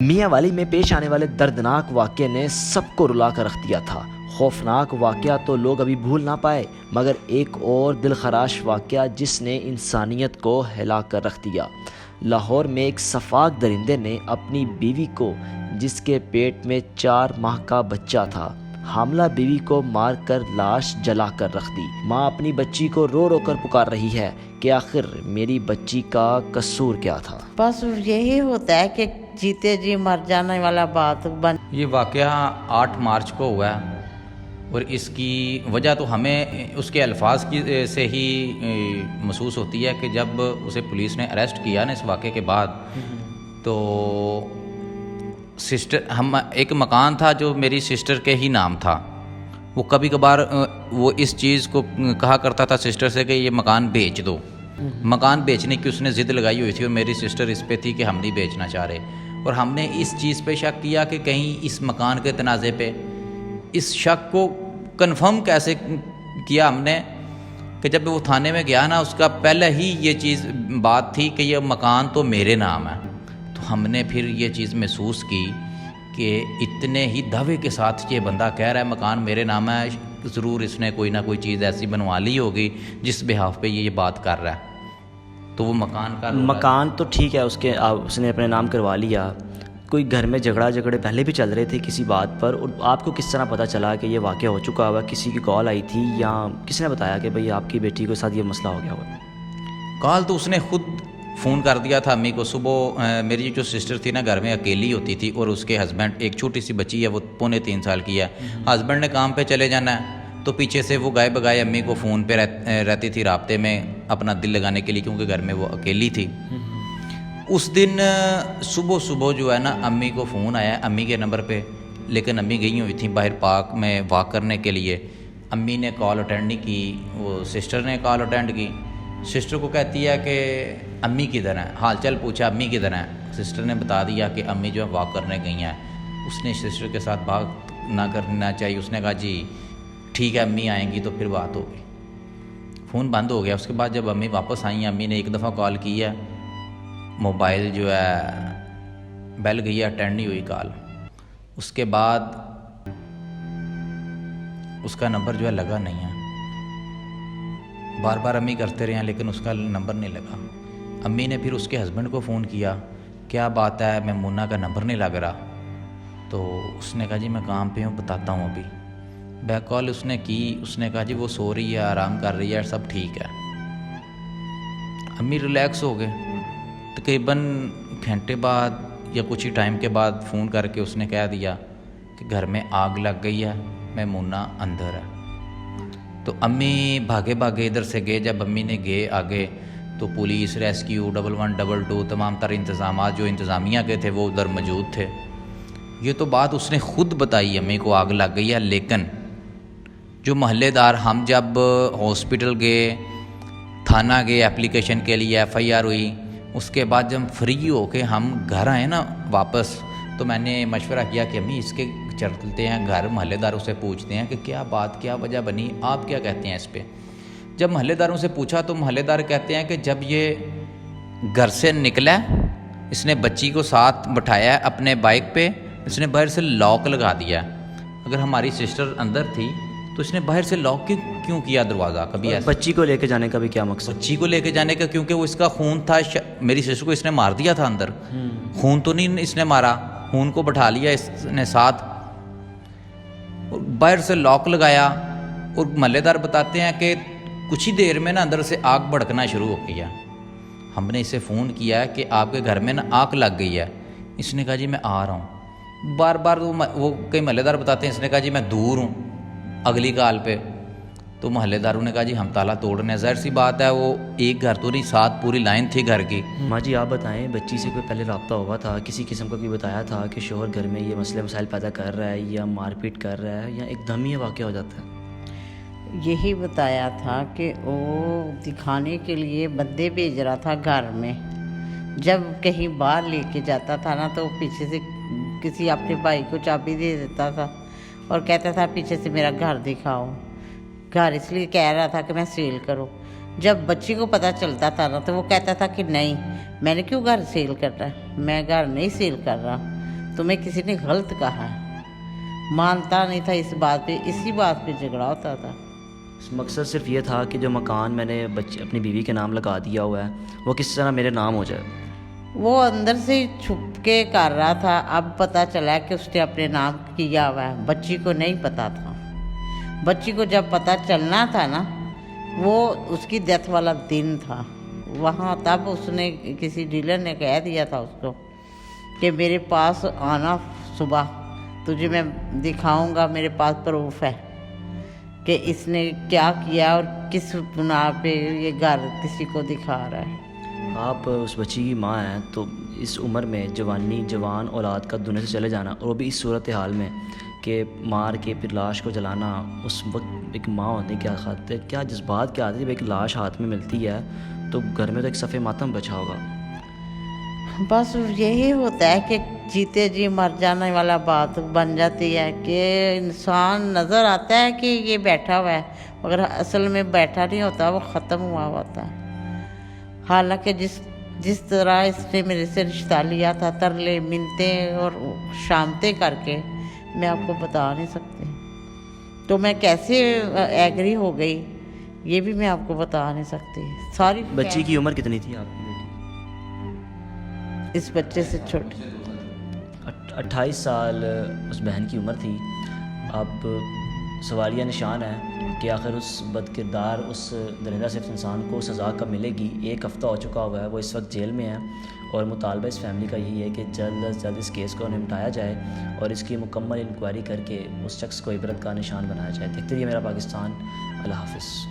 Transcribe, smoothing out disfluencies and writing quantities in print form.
मियाँ वाली में पेश आने वाले दर्दनाक वाक़ये ने सबको रुला कर रख दिया था। खौफनाक वाक़या तो लोग अभी भूल ना पाए, मगर एक और दिलखराश वाक़या जिसने इंसानियत को हिला कर रख दिया। लाहौर में एक सफाक दरिंदे ने अपनी बीवी को, जिसके पेट में 4 माह का बच्चा था, हामला बीवी को मारकर लाश जला कर रख दी। माँ अपनी बच्ची को रो रो कर पुकार रही है कि आखिर मेरी बच्ची का कसूर क्या था। बस यही होता है कि जीते जी मर जाने वाला बात बन। ये वाक़या 8 मार्च को हुआ है और इसकी वजह तो हमें उसके अल्फाज की से ही महसूस होती है कि जब उसे पुलिस ने अरेस्ट किया ना इस वाक़े के बाद, तो सिस्टर हम एक मकान था जो मेरी सिस्टर के ही नाम था। वो कभी कभार वो इस चीज़ को कहा करता था सिस्टर से कि ये मकान बेच दो। मकान बेचने की उसने ज़िद लगाई हुई थी और मेरी सिस्टर इस पे थी कि हम नहीं बेचना चाह रहे। और हमने इस चीज़ पे शक किया कि कहीं इस मकान के तनाज़े पे, इस शक को कंफर्म कैसे किया हमने कि जब वो थाने में गया ना, उसका पहले ही ये चीज़ बात थी कि ये मकान तो मेरे नाम है। तो हमने फिर ये चीज़ महसूस की कि इतने ही दावे के साथ ये बंदा कह रहा है मकान मेरे नाम है, ज़रूर इसने कोई ना कोई चीज़ ऐसी बनवा ली होगी जिस बिहाफ पे ये बात कर रहा है। तो वो मकान तो ठीक है, उसने अपने नाम करवा लिया। कोई घर में झगड़े पहले भी चल रहे थे किसी बात पर, और आपको किस तरह पता चला कि ये वाक़या हो चुका हुआ? किसी की कॉल आई थी या किसने बताया कि भाई आपकी बेटी के साथ ये मसला हो गया हुआ? कॉल तो उसने खुद फ़ोन कर दिया था अम्मी को। सुबह मेरी जो सिस्टर थी ना, घर में अकेली होती थी और उसके हस्बैंड, एक छोटी सी बच्ची है, वो 2.25 साल की है। हस्बैंड ने काम पे चले जाना है, तो पीछे से वो गाए बगाए अम्मी को फ़ोन पे रहती थी राब्ते में अपना दिल लगाने के लिए, क्योंकि घर में वो अकेली थी। उस दिन सुबह सुबह जो है ना, अम्मी को फ़ोन आया अम्मी के नंबर पे, लेकिन अम्मी गई हुई थी बाहर पार्क में वॉक करने के लिए। अम्मी ने कॉल अटेंड नहीं की, वो सिस्टर ने कॉल अटेंड की। सिस्टर को कहती है कि अम्मी किधर है, हाल चाल पूछा अम्मी किधर है। सिस्टर ने बता दिया कि अम्मी जो है वॉक करने गई हैं। उसने सिस्टर के साथ बात ना करना चाहिए, उसने कहा जी ठीक है अम्मी आएंगी तो फिर बात होगी। फ़ोन बंद हो गया। उसके बाद जब अम्मी वापस आई, अम्मी ने एक दफ़ा कॉल की है, मोबाइल जो है बेल गई है, अटेंड नहीं हुई कॉल। उसके बाद उसका नंबर जो है लगा नहीं है। बार बार अम्मी करते रहे हैं लेकिन उसका नंबर नहीं लगा। अम्मी ने फिर उसके हस्बैंड को फ़ोन किया, क्या बात है, मैं मुन्ना का नंबर नहीं लग रहा। तो उसने कहा जी मैं काम पे हूँ, बताता हूँ अभी। बैक कॉल उसने की, उसने कहा जी वो सो रही है, आराम कर रही है, सब ठीक है। अम्मी रिलैक्स हो गए। तकरीबन घंटे बाद या कुछ ही टाइम के बाद फ़ोन करके उसने कह दिया कि घर में आग लग गई है, मैं मुन्ना अंदर है। तो अम्मी भागे भागे इधर से गए। जब अम्मी ने गए आगे, तो पुलिस, रेस्क्यू, 1112 तमाम तर इंतज़ाम जो इंतज़ामिया के थे वो उधर मौजूद थे। ये तो बात उसने ख़ुद बताई अम्मी को आग लग गई है। लेकिन जो मोहल्लेदार, हम जब हॉस्पिटल गए, थाना गए एप्लीकेशन के लिए, FIR हुई, उसके बाद जब फ्री हो के हम घर आए ना वापस, तो मैंने मशवरा किया कि अम्मी इसके चलते हैं घर, मोहल्लेदारों से पूछते हैं कि क्या बात, क्या वजह बनी, आप क्या कहते हैं इस पे। जब मोहल्लेदारों से पूछा तो मोहल्लेदार कहते हैं कि जब ये घर से निकला, इसने बच्ची को साथ बिठाया अपने बाइक पे, इसने बाहर से लॉक लगा दिया। अगर हमारी सिस्टर अंदर थी तो इसने बाहर से लॉक क्यों किया दरवाज़ा? कभी ऐसा बच्ची को लेके जाने का भी क्या मकसद? बच्ची को लेके जाने का, क्योंकि वो इसका खून था। मेरी सिस्टर को इसने मार दिया था अंदर। खून तो नहीं इसने मारा, खून को बैठा लिया इसने साथ, बाहर से लॉक लगाया। और महल्लेदार बताते हैं कि कुछ ही देर में ना अंदर से आग भड़कना शुरू हो गया। हमने इसे फ़ोन किया कि आपके घर में ना आग लग गई है। इसने कहा जी मैं आ रहा हूँ। बार बार वो कई महल्लेदार बताते हैं, इसने कहा जी मैं दूर हूँ अगली कॉल पे। तो महल्लेदारों ने कहा जी हम ताला तोड़ने, ज़ाहिर सी बात है, वो एक घर तो नहीं, 7 पूरी लाइन थी घर की। माँ जी आप बताएं, बच्ची से कोई पहले रब्ता हुआ था? किसी किस्म का कोई बताया था कि शोहर घर में ये मसले मसाइल पैदा कर रहा है या मारपीट कर रहा है, या एकदम ही ये वाक़या हो जाता है? यही बताया था कि वो दिखाने के लिए बंदे भेज रहा था घर में। जब कहीं बाहर लेके जाता था ना, तो पीछे से किसी अपने भाई को चाबी दे देता था और कहता था पीछे से मेरा घर दिखाओ। घर इसलिए कह रहा था कि मैं सेल करूं। जब बच्ची को पता चलता था ना, तो वो कहता था कि नहीं, मैंने क्यों घर सेल करना है, मैं घर नहीं सेल कर रहा। तुम्हें किसी ने गलत कहा है। मानता नहीं था इस बात पे, इसी बात पे झगड़ा होता था। मकसद सिर्फ ये था कि जो मकान मैंने अपनी बीवी के नाम लगा दिया हुआ है वो किस तरह मेरे नाम हो जाए। वो अंदर से छुप के कर रहा था। अब पता चला कि उसने अपने नाम किया हुआ है, बच्ची को नहीं पता था। बच्ची को जब पता चलना था ना, वो उसकी डेथ वाला दिन था वहाँ, तब उसने किसी डीलर ने कह दिया था उसको कि मेरे पास आना सुबह, तुझे मैं दिखाऊंगा, मेरे पास प्रूफ है कि इसने क्या किया और किस बुनियाद पे ये घर किसी को दिखा रहा है। आप उस बच्ची की माँ हैं, तो इस उम्र में जवान औलाद का दुनिया से चले जाना, और वो भी इस सूरत हाल में कि मार के फिर लाश को जलाना, उस वक्त एक माँ होने के खातिर क्या जज्बात क्या आते हैं। जब एक लाश हाथ में मिलती है तो घर में तो एक सफ़े मातम बचा होगा। बस यही होता है कि जीते जी मर जाने वाला बात बन जाती है कि इंसान नज़र आता है कि ये बैठा हुआ है, मगर असल में बैठा नहीं होता, वो ख़त्म हुआ होता है। हालांकि जिस तरह इसने मेरे से रिश्ता लिया था, तरले मिन्नते और शामते करके, मैं आपको बता नहीं सकती। तो मैं कैसे एग्री हो गई ये भी मैं आपको बता नहीं सकती। सारी बच्ची की उम्र कितनी थी आपकी बेटी? इस बच्चे से छोटी 28 साल उस बहन की उम्र थी। अब सवालिया निशान है कि आखिर उस बदकिरदार, उस दरिंदा सिर्फ इंसान को सज़ा कब मिलेगी। 1 हफ़्ता हो चुका हुआ है, वो इस वक्त जेल में है, और मुतालबा इस फैमिली का यही है कि जल्द अज जल्द इस केस को निपटाया जाए और इसकी मुकम्मल इंक्वायरी करके उस शख्स को इबरत का निशान बनाया जाए। देखते रहिए मेरा पाकिस्तान। अल्लाह हाफ़िज़।